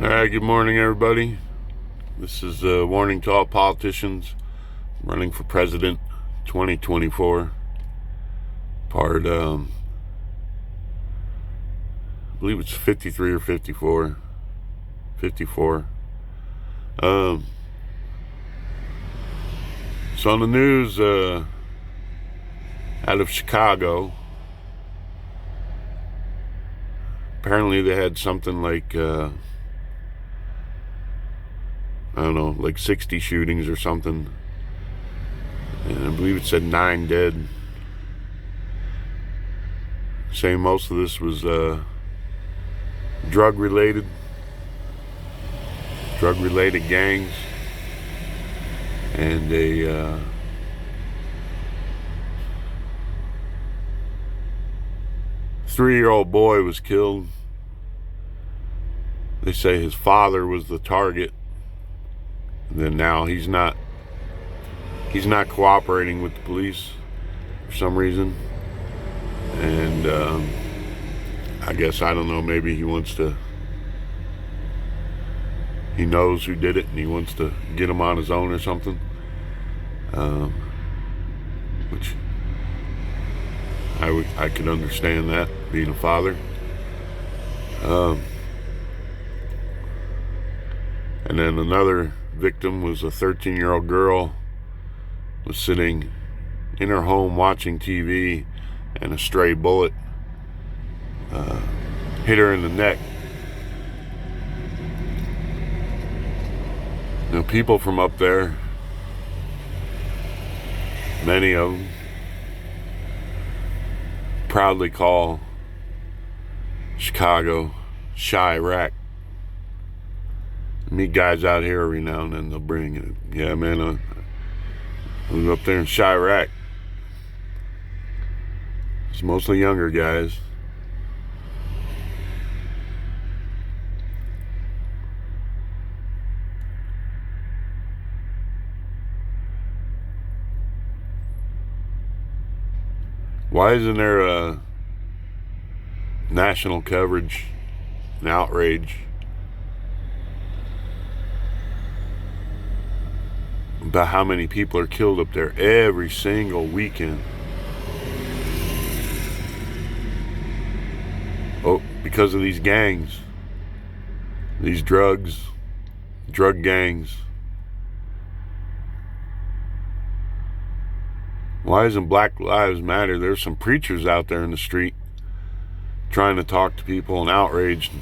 All right, good morning, everybody. This is a warning to all politicians running for president 2024. I believe it's 53 or 54. 54. So on the news, out of Chicago, apparently they had something like, I don't know, like 60 shootings or something. And I believe it said 9 dead. Saying most of this was drug-related gangs. And a 3-year-old boy was killed. They say his father was the target. And then now he's not cooperating with the police for some reason. And I guess, I don't know, maybe he knows who did it and he wants to get him on his own or something. Which I could understand that, being a father. And then another victim was a 13-year-old girl, was sitting in her home watching TV, and a stray bullet hit her in the neck. Now, people from up there, many of them, proudly call Chicago Chiraq. Meet guys out here every now and then, they'll bring it. Yeah, man, I was up there in Chiraq. It's mostly younger guys. Why isn't there a national coverage and outrage about how many people are killed up there every single weekend? Oh, because of these gangs, these drug gangs. Why isn't Black Lives Matter? There's some preachers out there in the street trying to talk to people and outraged,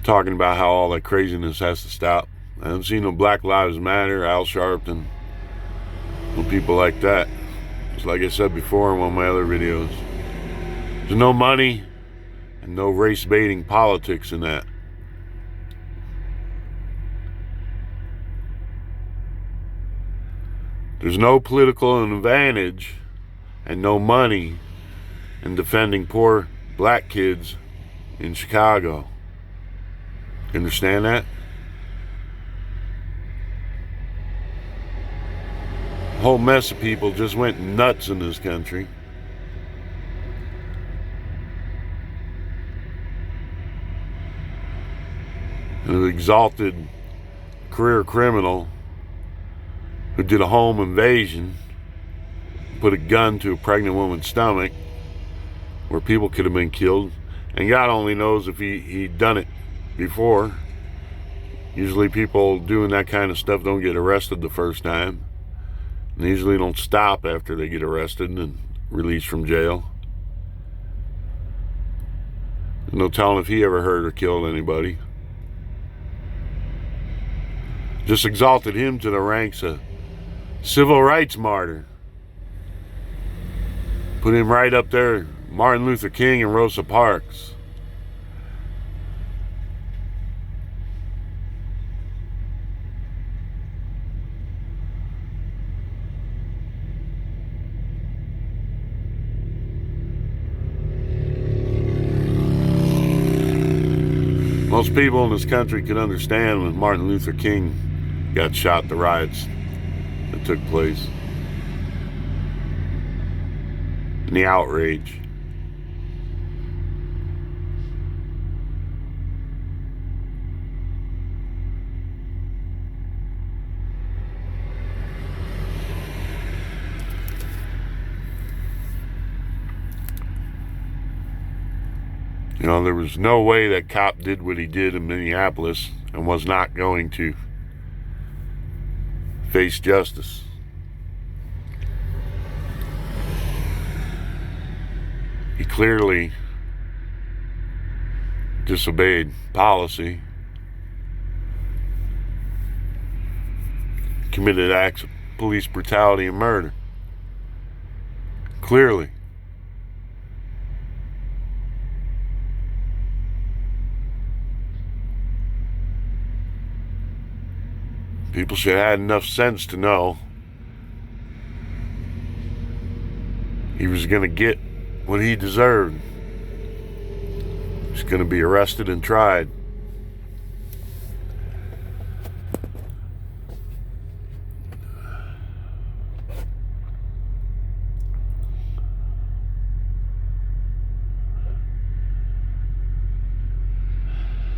talking about how all that craziness has to stop. I haven't seen no Black Lives Matter, Al Sharpton, no people like that. Just like I said before in one of my other videos, there's no money and no race-baiting politics in that. There's no political advantage and no money in defending poor black kids in Chicago. You understand that? A whole mess of people just went nuts in this country. An exalted career criminal who did a home invasion, put a gun to a pregnant woman's stomach where people could have been killed, and God only knows if he'd done it before. Usually people doing that kind of stuff don't get arrested the first time, and they usually don't stop after they get arrested and released from jail. There's no telling if he ever hurt or killed anybody. Just exalted him to the ranks of civil rights martyr. Put him right up there, Martin Luther King and Rosa Parks. Most people in this country could understand when Martin Luther King got shot, the riots that took place, and the outrage. You know, there was no way that cop did what he did in Minneapolis and was not going to face justice. He clearly disobeyed policy, committed acts of police brutality and murder. Clearly. People should have had enough sense to know he was going to get what he deserved. He's going to be arrested and tried.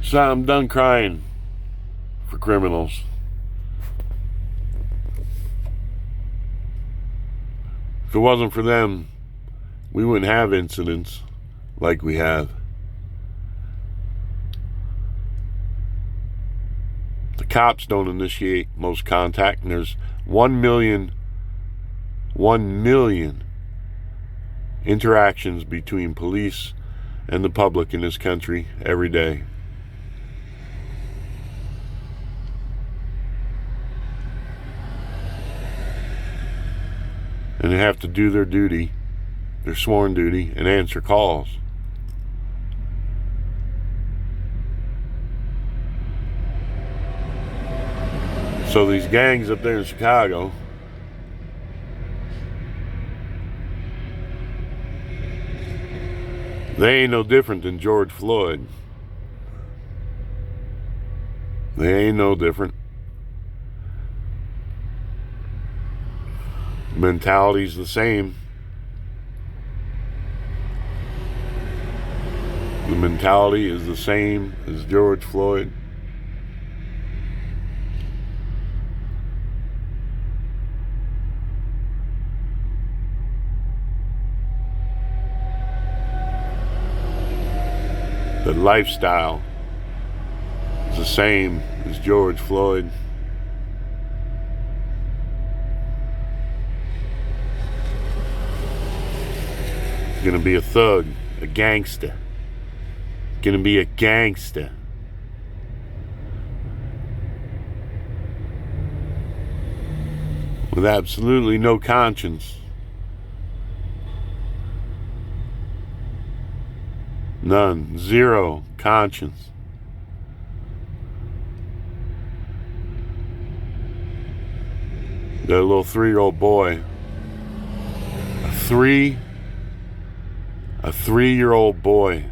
So I'm done crying for criminals. If it wasn't for them, we wouldn't have incidents like we have. The cops don't initiate most contact, and there's 1 million interactions between police and the public in this country every day. And they have to do their duty, their sworn duty, and answer calls. So these gangs up there in Chicago, they ain't no different than George Floyd. They ain't no different. Mentality's the same. The mentality is the same as George Floyd. The lifestyle is the same as George Floyd. Gonna be a thug, a gangster. Gonna be a gangster. With absolutely no conscience. None. Zero conscience. That little 3-year-old boy. A 3-year-old boy.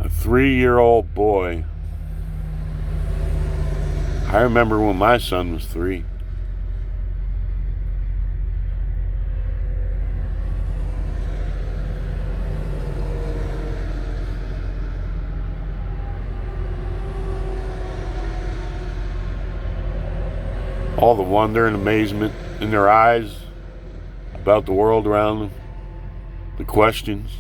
A 3-year-old boy. I remember when my son was 3. All the wonder and amazement in their eyes about the world around them, the questions.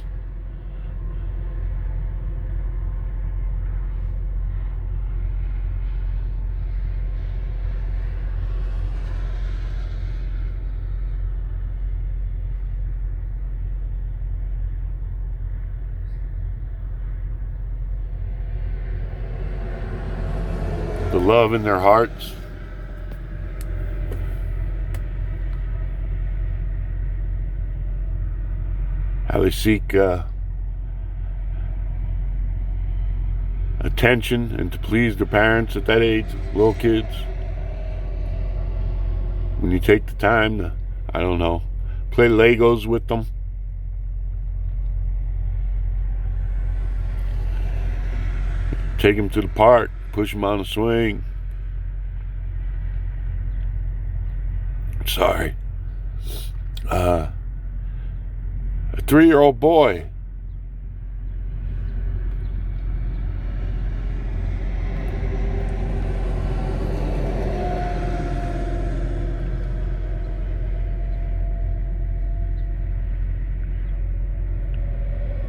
The love in their hearts. How they seek attention and to please their parents at that age, little kids. When you take the time to, I don't know, play Legos with them. Take them to the park, push them on a swing. 3-year-old boy.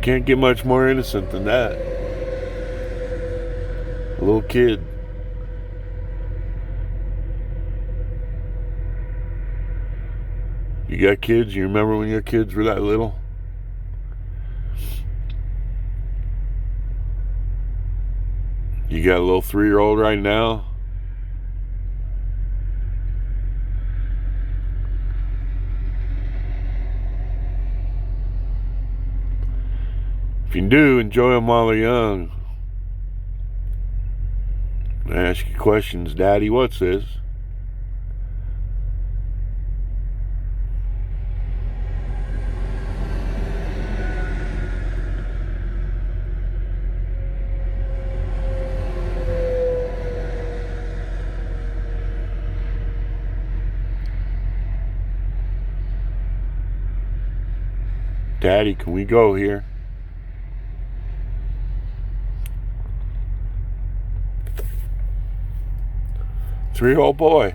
Can't get much more innocent than that. A little kid. You got kids? You remember when your kids were that little? You got a little 3-year-old right now? If you do, enjoy them while they're young. I ask you questions. Daddy, what's this? Daddy, can we go here? Three-year-old boy.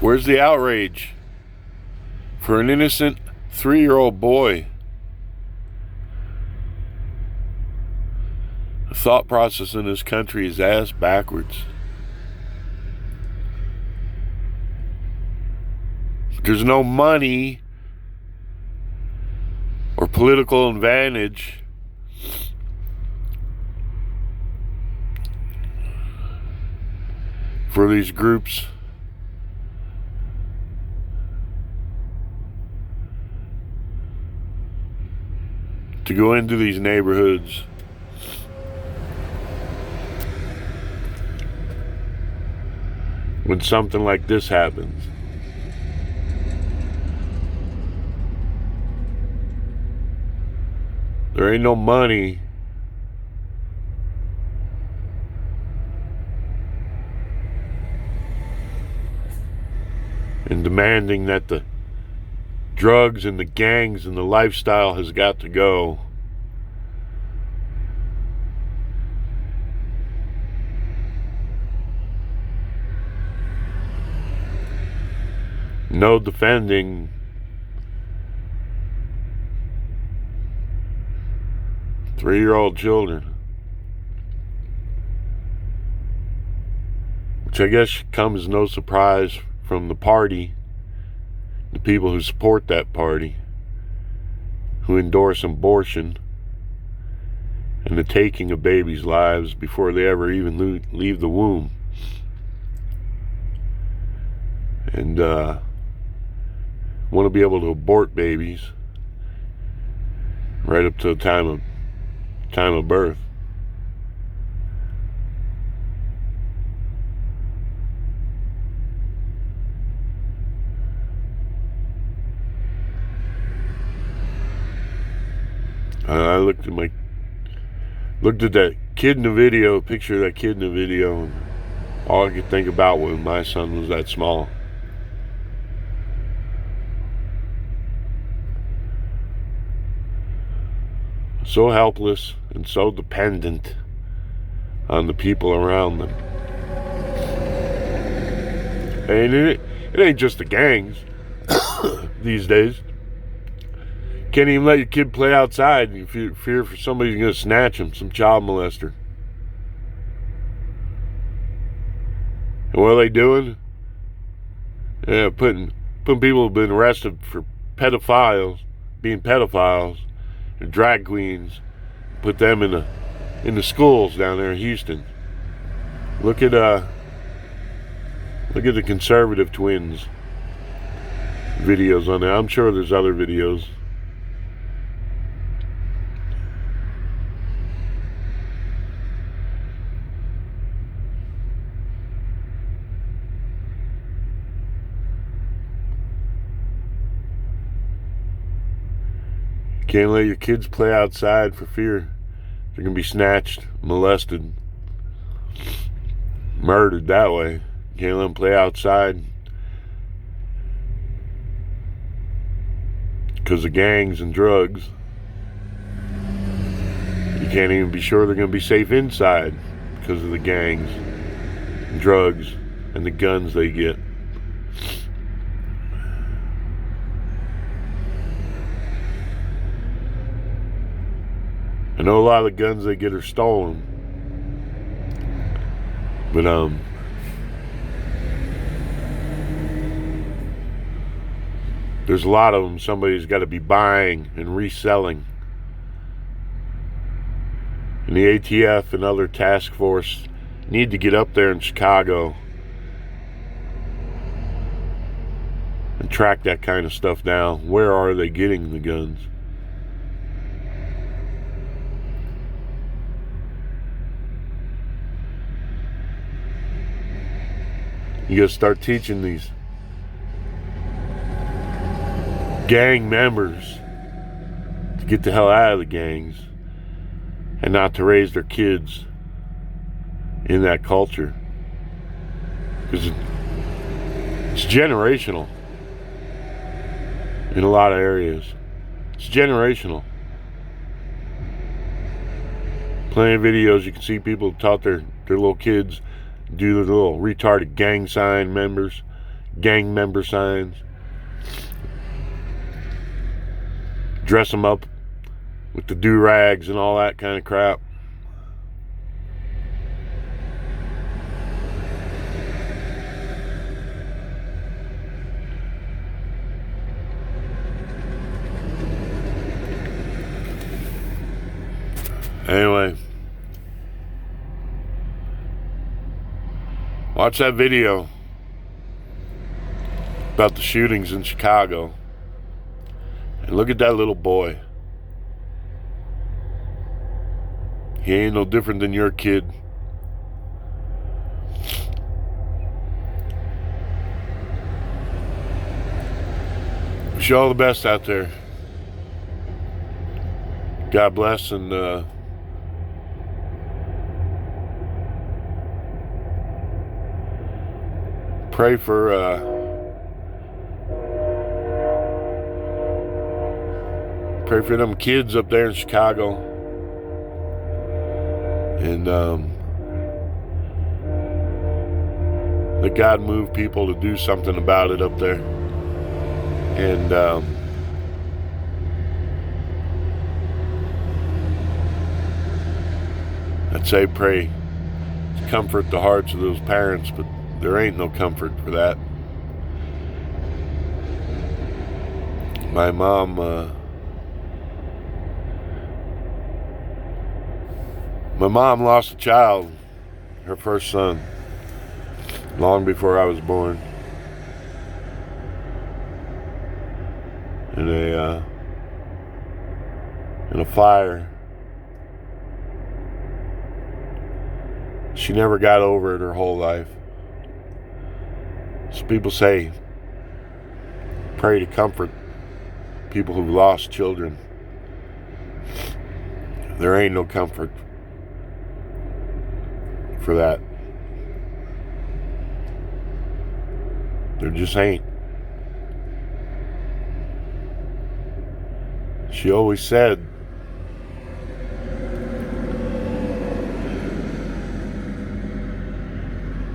Where's the outrage for an innocent 3-year-old boy? The thought process in this country is ass backwards. There's no money or political advantage for these groups to go into these neighborhoods when something like this happens. There ain't no money in demanding that the drugs and the gangs and the lifestyle has got to go. No defending three-year-old children, which I guess comes as no surprise from the party, the people who support that party, who endorse abortion and the taking of babies' lives before they ever even leave the womb. And want to be able to abort babies right up to the time of birth. I looked at that kid in the video, picture of that kid in the video, and all I could think about when my son was that small. So helpless and so dependent on the people around them. And it ain't just the gangs these days. Can't even let your kid play outside if you fear for somebody's going to snatch him, some child molester. And what are they doing? Yeah, putting people who've been arrested for being pedophiles, and drag queens, put them in the schools down there in Houston. Look at the conservative twins videos on there. I'm sure there's other videos. Can't let your kids play outside for fear they're going to be snatched, molested, murdered that way. Can't let them play outside because of gangs and drugs. You can't even be sure they're going to be safe inside because of the gangs, and drugs, and the guns they get. I know a lot of the guns they get are stolen, but there's a lot of them somebody's got to be buying and reselling. And the ATF and other task force need to get up there in Chicago and track that kind of stuff down. Where are they getting the guns? You gotta start teaching these gang members to get the hell out of the gangs and not to raise their kids in that culture, because it's generational in a lot of areas. It's generational. Plenty of videos you can see people taught their little kids do the little retarded gang member signs, dress them up with the do-rags and all that kind of crap. Anyway, watch that video about the shootings in Chicago and look at that little boy. He ain't no different than your kid. Wish you all the best out there. God bless, and pray for them kids up there in Chicago, and that God move people to do something about it up there. And I'd say pray to comfort the hearts of those parents, but there ain't no comfort for that. My mom lost a child, her first son, long before I was born, in a fire. She never got over it her whole life. So people say, pray to comfort people who've lost children. There ain't no comfort for that. There just ain't. She always said,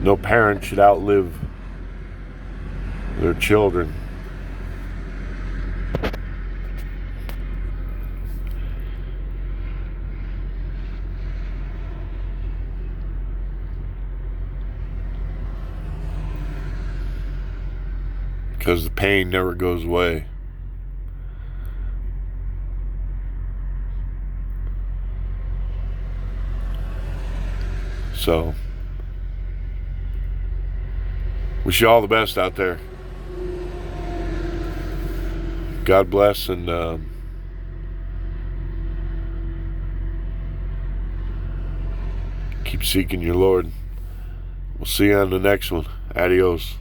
no parent should outlive their children. Because the pain never goes away. So, wish you all the best out there. God bless, and keep seeking your Lord. We'll see you on the next one. Adios.